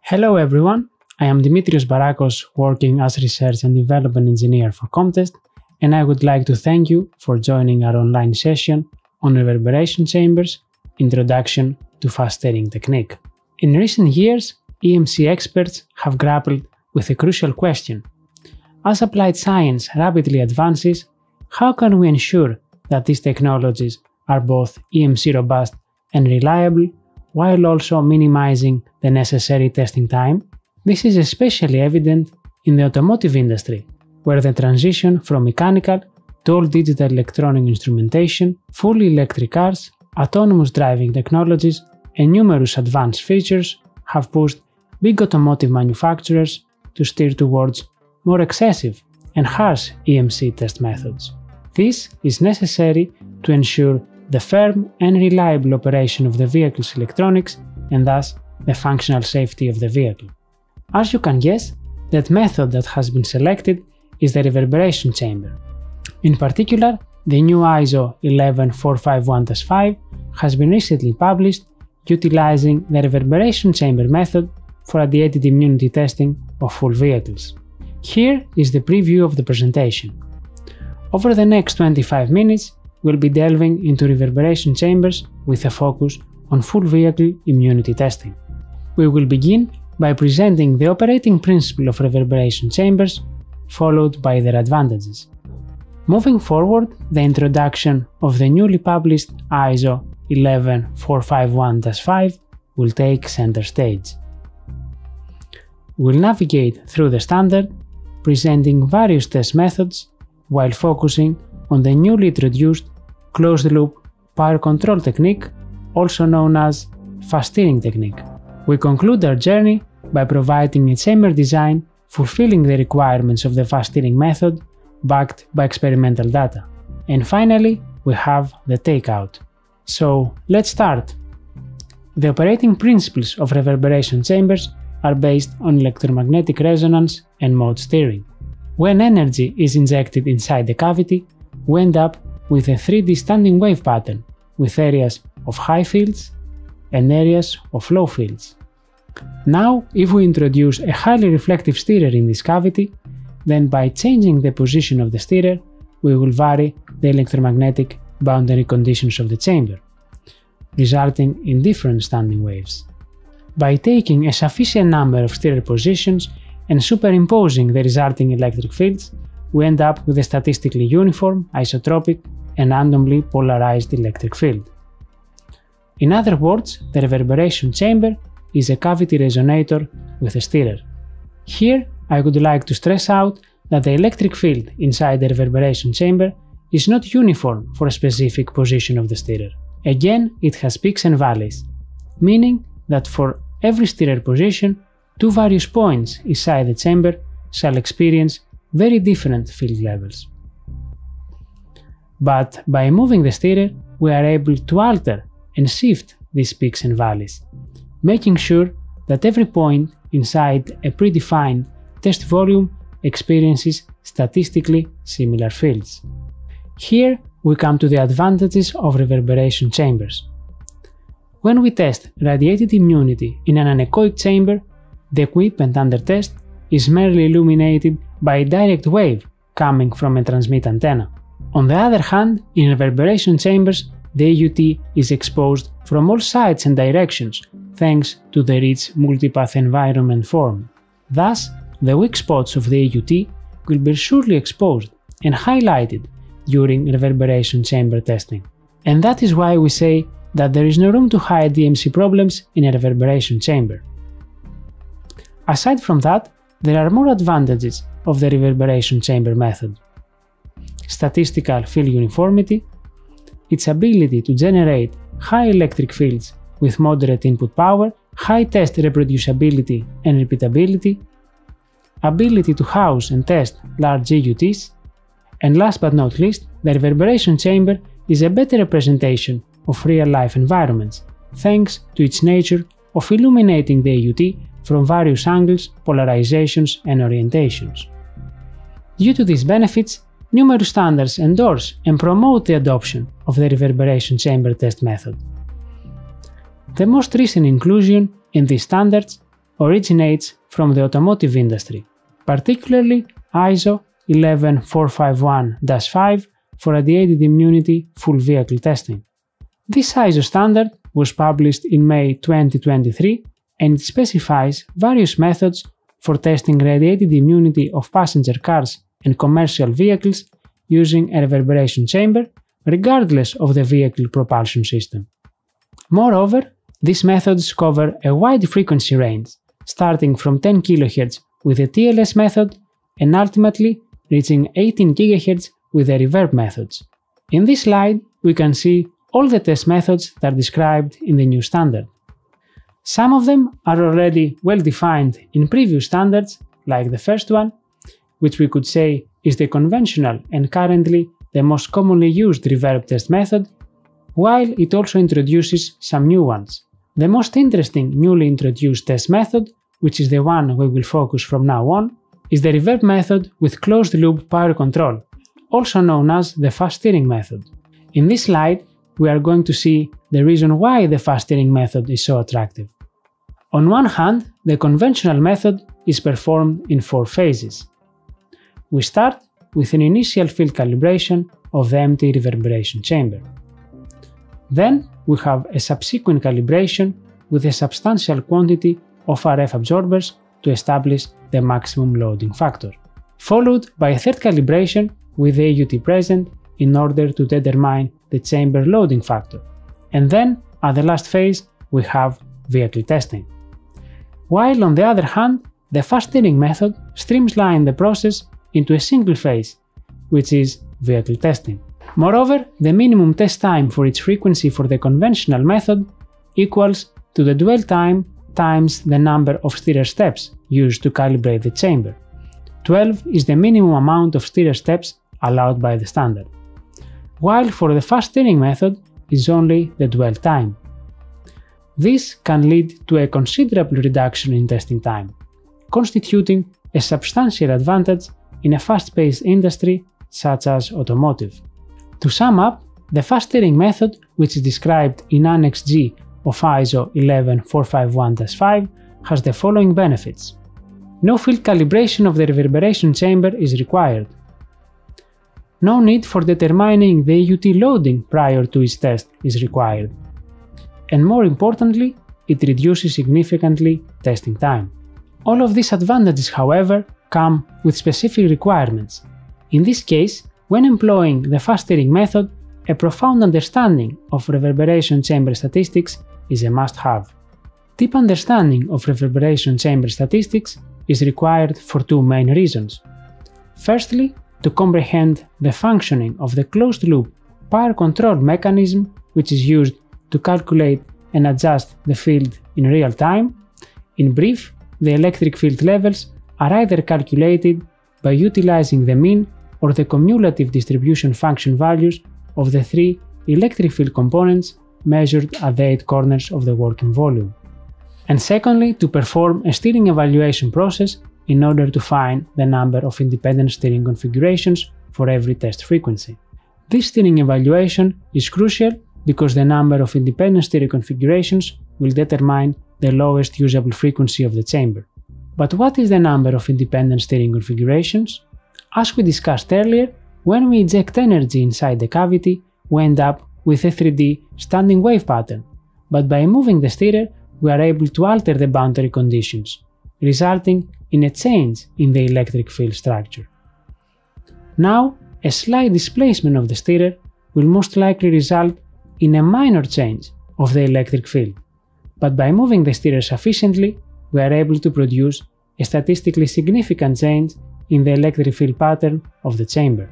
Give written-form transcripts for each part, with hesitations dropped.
Hello everyone, I am Dimitrios Barakos, working as Research and Development Engineer for Comtest, and I would like to thank you for joining our online session on reverberation chambers, Introduction to Fast Stirring Technique. In recent years, EMC experts have grappled with a crucial question. As applied science rapidly advances, how can we ensure that these technologies are both EMC robust and reliable, while also minimizing the necessary testing time? This is especially evident in the automotive industry, where the transition from mechanical to all digital electronic instrumentation, fully electric cars, autonomous driving technologies, and numerous advanced features have pushed big automotive manufacturers to steer towards more excessive and harsh EMC test methods. This is necessary to ensure the firm and reliable operation of the vehicle's electronics and thus the functional safety of the vehicle. As you can guess, that method that has been selected is the reverberation chamber. In particular, the new ISO 11451-5 has been recently published utilizing the reverberation chamber method for radiated immunity testing of full vehicles. Here is the preview of the presentation. Over the next 25 minutes, we'll be delving into reverberation chambers with a focus on full vehicle immunity testing. We will begin by presenting the operating principle of reverberation chambers, followed by their advantages. Moving forward, the introduction of the newly published ISO 11451-5 will take center stage. We'll navigate through the standard, presenting various test methods while focusing on the newly introduced closed-loop power control technique, also known as fast stirring technique. We conclude our journey by providing a chamber design fulfilling the requirements of the fast stirring method, backed by experimental data. And finally, we have the takeout. So let's start. The operating principles of reverberation chambers are based on electromagnetic resonance and mode steering. When energy is injected inside the cavity, we end up with a 3D standing wave pattern with areas of high fields and areas of low fields. Now, if we introduce a highly reflective stirrer in this cavity, then by changing the position of the stirrer, we will vary the electromagnetic boundary conditions of the chamber, resulting in different standing waves. By taking a sufficient number of stirrer positions and superimposing the resulting electric fields, we end up with a statistically uniform, isotropic, and randomly polarized electric field. In other words, the reverberation chamber is a cavity resonator with a stirrer. Here, I would like to stress out that the electric field inside the reverberation chamber is not uniform for a specific position of the stirrer. Again, it has peaks and valleys, meaning that for every stirrer position, two various points inside the chamber shall experience very different field levels. But by moving the stirrer, we are able to alter and shift these peaks and valleys, making sure that every point inside a predefined test volume experiences statistically similar fields. Here we come to the advantages of reverberation chambers. When we test radiated immunity in an anechoic chamber, the equipment under test is merely illuminated by a direct wave coming from a transmit antenna. On the other hand, in reverberation chambers, the AUT is exposed from all sides and directions thanks to the rich multipath environment formed. Thus, the weak spots of the AUT will be surely exposed and highlighted during reverberation chamber testing. And that is why we say that there is no room to hide EMC problems in a reverberation chamber. Aside from that, there are more advantages of the reverberation chamber method. Statistical field uniformity, its ability to generate high electric fields with moderate input power, high test reproducibility and repeatability, ability to house and test large AUTs, and last but not least, the reverberation chamber is a better representation of real-life environments, thanks to its nature of illuminating the AUT from various angles, polarizations and orientations. Due to these benefits, numerous standards endorse and promote the adoption of the reverberation chamber test method. The most recent inclusion in these standards originates from the automotive industry, particularly ISO 11451-5 for radiated immunity full vehicle testing. This ISO standard was published in May 2023 and it specifies various methods for testing radiated immunity of passenger cars and commercial vehicles using a reverberation chamber, regardless of the vehicle propulsion system. Moreover, these methods cover a wide frequency range, starting from 10 kHz with the TLS method and ultimately reaching 18 GHz with the reverb methods. In this slide, we can see all the test methods that are described in the new standard. Some of them are already well defined in previous standards, like the first one, which we could say is the conventional and currently the most commonly used reverb test method, while it also introduces some new ones. The most interesting newly introduced test method, which is the one we will focus from now on, is the reverb method with closed-loop power control, also known as the fast steering method. In this slide, we are going to see the reason why the fast steering method is so attractive. On one hand, the conventional method is performed in 4 phases. We start with an initial field calibration of the empty reverberation chamber. Then we have a subsequent calibration with a substantial quantity of RF absorbers to establish the maximum loading factor, followed by a third calibration with the AUT present in order to determine the chamber loading factor, and then at the last phase we have vehicle testing. While on the other hand, the fast steering method streamlines the process into a single phase, which is vehicle testing. Moreover, the minimum test time for each frequency for the conventional method equals to the dwell time times the number of steerer steps used to calibrate the chamber. 12 is the minimum amount of steerer steps allowed by the standard, while for the fast steering method is only the dwell time. This can lead to a considerable reduction in testing time, constituting a substantial advantage in a fast-paced industry such as automotive. To sum up, the fast steering method, which is described in Annex G of ISO 11451-5, has the following benefits. No field calibration of the reverberation chamber is required. No need for determining the AUT loading prior to each test is required. And more importantly, it reduces significantly testing time. All of these advantages, however, come with specific requirements. In this case, when employing the fast steering method, a profound understanding of reverberation chamber statistics is a must-have. Deep understanding of reverberation chamber statistics is required for 2 main reasons. Firstly, to comprehend the functioning of the closed-loop power control mechanism, which is used to calculate and adjust the field in real time. In brief, the electric field levels are either calculated by utilizing the mean or the cumulative distribution function values of the 3 electric field components measured at the 8 corners of the working volume. And secondly, to perform a steering evaluation process in order to find the number of independent steering configurations for every test frequency. This steering evaluation is crucial because the number of independent steering configurations will determine the lowest usable frequency of the chamber. But what is the number of independent steering configurations? As we discussed earlier, when we inject energy inside the cavity, we end up with a 3D standing wave pattern, but by moving the steerer, we are able to alter the boundary conditions, resulting in a change in the electric field structure. Now, a slight displacement of the steerer will most likely result in a minor change of the electric field, but by moving the steerer sufficiently, we are able to produce a statistically significant change in the electric field pattern of the chamber.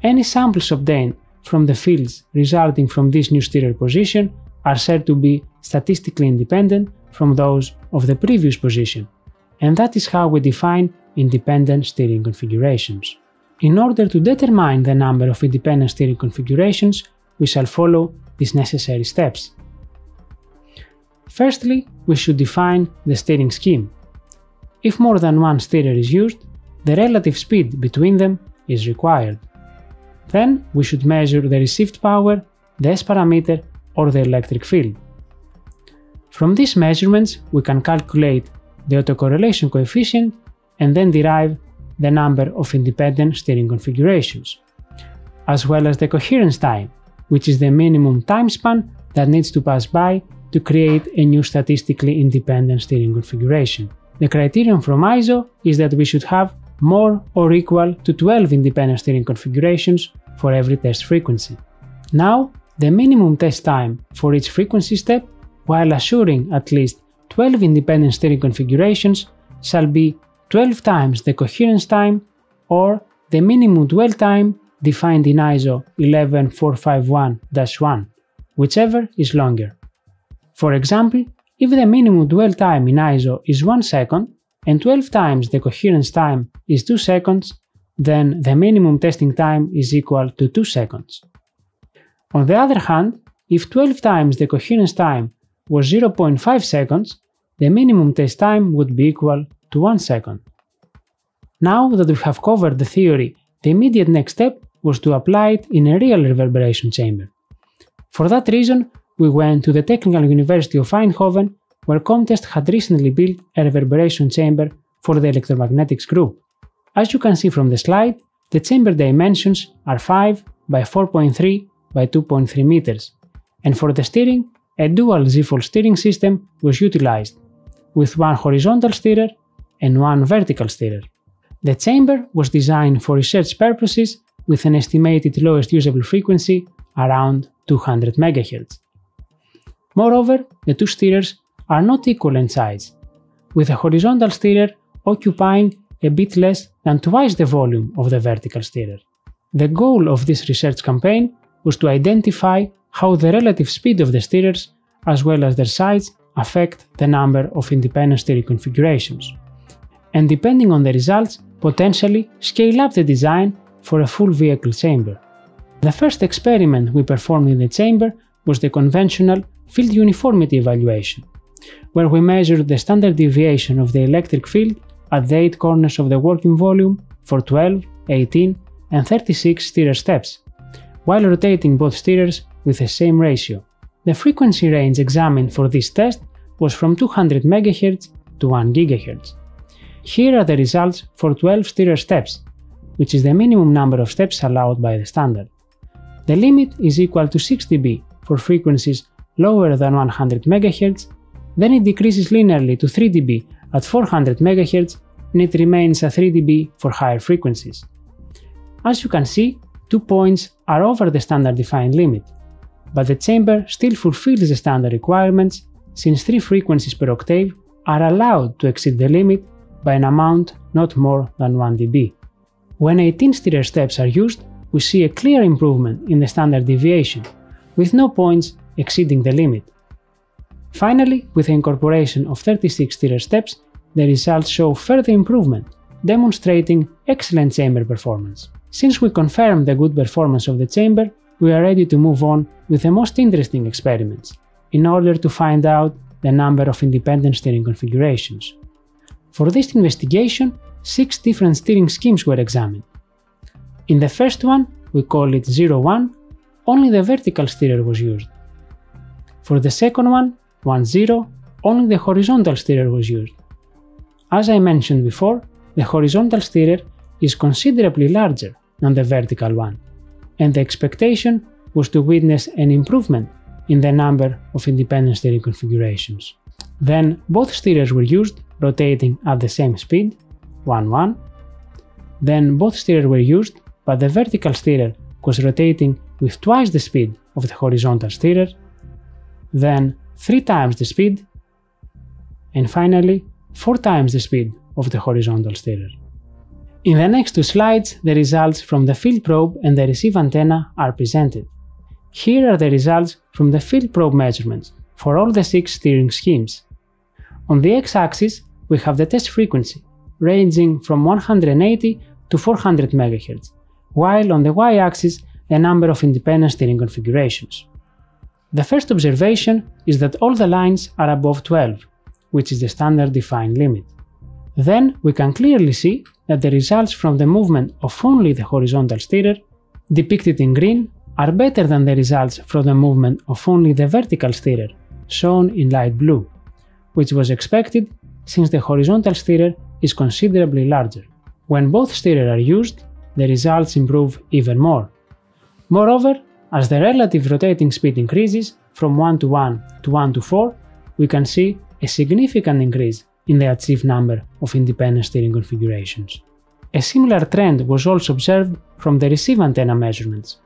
Any samples obtained from the fields resulting from this new steerer position are said to be statistically independent from those of the previous position, and that is how we define independent steering configurations. In order to determine the number of independent steering configurations, we shall follow these necessary steps. Firstly, we should define the steering scheme. If more than one steerer is used, the relative speed between them is required. Then we should measure the received power, the S parameter, or the electric field. From these measurements, we can calculate the autocorrelation coefficient, and then derive the number of independent steering configurations, as well as the coherence time, which is the minimum time span that needs to pass by to create a new statistically independent steering configuration. The criterion from ISO is that we should have more or equal to 12 independent steering configurations for every test frequency. Now, the minimum test time for each frequency step, while assuring at least 12 independent steering configurations, shall be 12 times the coherence time or the minimum dwell time defined in ISO 11451-1, whichever is longer. For example, if the minimum dwell time in ISO is 1 second and 12 times the coherence time is 2 seconds, then the minimum testing time is equal to 2 seconds. On the other hand, if 12 times the coherence time was 0.5 seconds, the minimum test time would be equal to 1 second. Now that we have covered the theory, the immediate next step was to apply it in a real reverberation chamber. For that reason, we went to the Technical University of Eindhoven, where Comtest had recently built a reverberation chamber for the electromagnetics group. As you can see from the slide, the chamber dimensions are 5 by 4.3 by 2.3 meters, and for the steering, a dual Z-fold steering system was utilized, with one horizontal steerer and one vertical steerer. The chamber was designed for research purposes with an estimated lowest usable frequency around 200 MHz. Moreover, the two steerers are not equal in size, with a horizontal steerer occupying a bit less than twice the volume of the vertical steerer. The goal of this research campaign was to identify how the relative speed of the steerers as well as their size affect the number of independent steering configurations, and depending on the results, potentially scale up the design for a full vehicle chamber. The first experiment we performed in the chamber was the conventional field uniformity evaluation, where we measured the standard deviation of the electric field at the 8 corners of the working volume for 12, 18, and 36 steerer steps, while rotating both steerers with the same ratio. The frequency range examined for this test was from 200 MHz to 1 GHz. Here are the results for 12 steerer steps, which is the minimum number of steps allowed by the standard. The limit is equal to 6 dB for frequencies lower than 100 MHz, then it decreases linearly to 3 dB at 400 MHz, and it remains at 3 dB for higher frequencies. As you can see, 2 points are over the standard defined limit, but the chamber still fulfills the standard requirements since 3 frequencies per octave are allowed to exceed the limit by an amount not more than 1 dB. When 18 steerer steps are used, we see a clear improvement in the standard deviation, with no points exceeding the limit. Finally, with the incorporation of 36 steerer steps, the results show further improvement, demonstrating excellent chamber performance. Since we confirmed the good performance of the chamber, we are ready to move on with the most interesting experiments, in order to find out the number of independent steering configurations. For this investigation, 6 different steering schemes were examined. In the first one, we call it 01, only the vertical steerer was used. For the second one, 10, only the horizontal steerer was used. As I mentioned before, the horizontal steerer is considerably larger than the vertical one, and the expectation was to witness an improvement in the number of independent steering configurations. Then both steerers were used, rotating at the same speed, 1-1. Then both steerers were used, but the vertical steerer was rotating with twice the speed of the horizontal steerer, then 3 times the speed, and finally 4 times the speed of the horizontal steerer. In the next 2 slides, the results from the field probe and the receive antenna are presented. Here are the results from the field probe measurements for all the 6 steering schemes. On the x-axis, we have the test frequency, ranging from 180 to 400 MHz, while on the y-axis, the number of independent steering configurations. The first observation is that all the lines are above 12, which is the standard defined limit. Then we can clearly see that the results from the movement of only the horizontal steerer, depicted in green, are better than the results from the movement of only the vertical steerer, shown in light blue, which was expected since the horizontal steerer is considerably larger. When both steerers are used, the results improve even more. Moreover, as the relative rotating speed increases from 1 to 1 to 1 to 4, we can see a significant increase in the achieved number of independent steering configurations. A similar trend was also observed from the receive antenna measurements.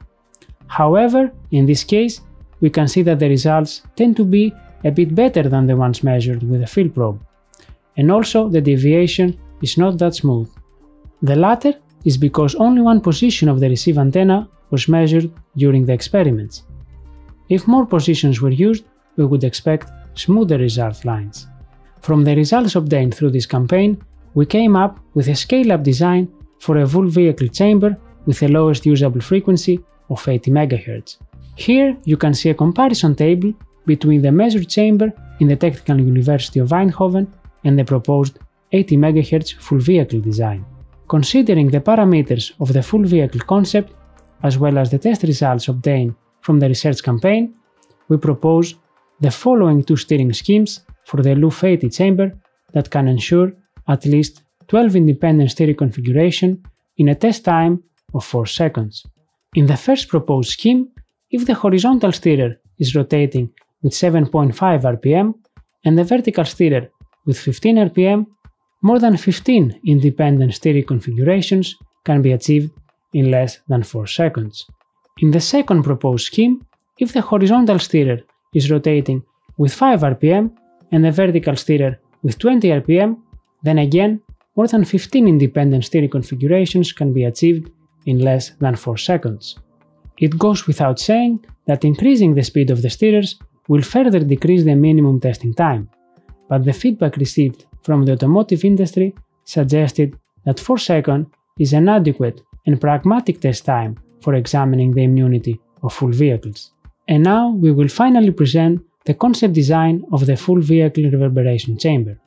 However, in this case, we can see that the results tend to be a bit better than the ones measured with a field probe, and also the deviation is not that smooth. The latter is because only one position of the receive antenna was measured during the experiments. If more positions were used, we would expect smoother result lines. From the results obtained through this campaign, we came up with a scale-up design for a full vehicle chamber with the lowest usable frequency of 80 MHz. Here you can see a comparison table between the measured chamber in the Technical University of Eindhoven and the proposed 80 MHz full vehicle design. Considering the parameters of the full vehicle concept, as well as the test results obtained from the research campaign, we propose the following two steering schemes for the LUF 80 chamber that can ensure at least 12 independent steering configurations in a test time of 4 seconds. In the first proposed scheme, if the horizontal steerer is rotating with 7.5 rpm and the vertical steerer with 15 rpm, more than 15 independent steering configurations can be achieved in less than 4 seconds. In the second proposed scheme, if the horizontal steerer is rotating with 5 rpm and the vertical steerer with 20 rpm, then again, more than 15 independent steering configurations can be achieved in less than 4 seconds. It goes without saying that increasing the speed of the steerers will further decrease the minimum testing time, but the feedback received from the automotive industry suggested that 4 seconds is an adequate and pragmatic test time for examining the immunity of full vehicles. And now we will finally present the concept design of the full vehicle reverberation chamber.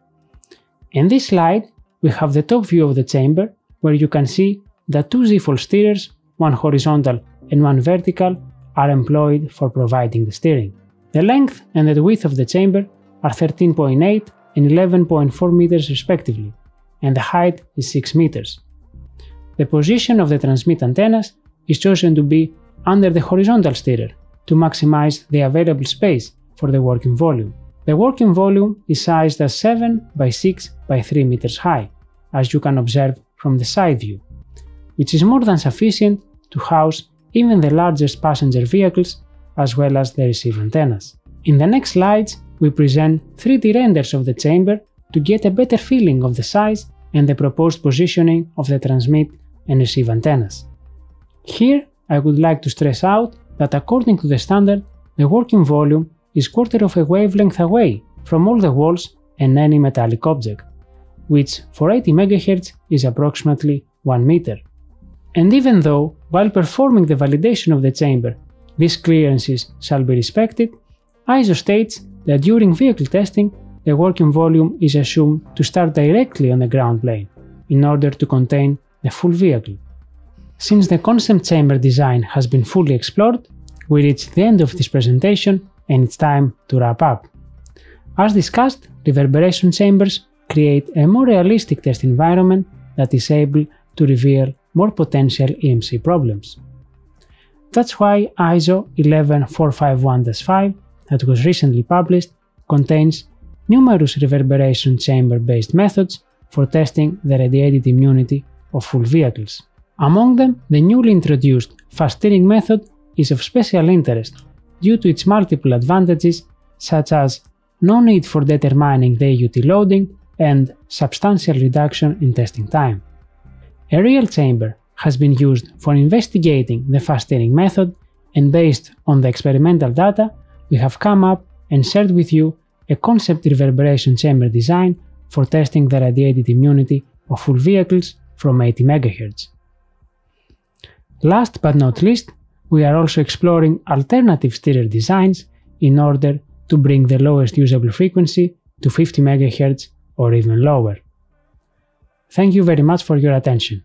In this slide, we have the top view of the chamber, where you can see that two Z-fold steerers, one horizontal and one vertical, are employed for providing the steering. The length and the width of the chamber are 13.8 and 11.4 meters respectively, and the height is 6 meters. The position of the transmit antennas is chosen to be under the horizontal steerer to maximize the available space for the working volume. The working volume is sized as 7 by 6 by 3 meters high, as you can observe from the side view, which is more than sufficient to house even the largest passenger vehicles as well as the receive antennas. In the next slides, we present 3D renders of the chamber to get a better feeling of the size and the proposed positioning of the transmit and receive antennas. Here, I would like to stress out that according to the standard, the working volume is quarter of a wavelength away from all the walls and any metallic object, which for 80 MHz is approximately 1 meter. And even though, while performing the validation of the chamber, these clearances shall be respected, ISO states that during vehicle testing, the working volume is assumed to start directly on the ground plane, in order to contain the full vehicle. Since the concept chamber design has been fully explored, we reach the end of this presentation and it's time to wrap up. As discussed, reverberation chambers create a more realistic test environment that is able to reveal more potential EMC problems. That's why ISO 11451-5 that was recently published contains numerous reverberation chamber-based methods for testing the radiated immunity of full vehicles. Among them, the newly introduced fast steering method is of special interest due to its multiple advantages, such as no need for determining the AUT loading and substantial reduction in testing time. A real chamber has been used for investigating the fast steering method, and based on the experimental data, we have come up and shared with you a concept reverberation chamber design for testing the radiated immunity of full vehicles from 80 MHz. Last but not least, we are also exploring alternative steerer designs in order to bring the lowest usable frequency to 50 MHz or even lower. Thank you very much for your attention.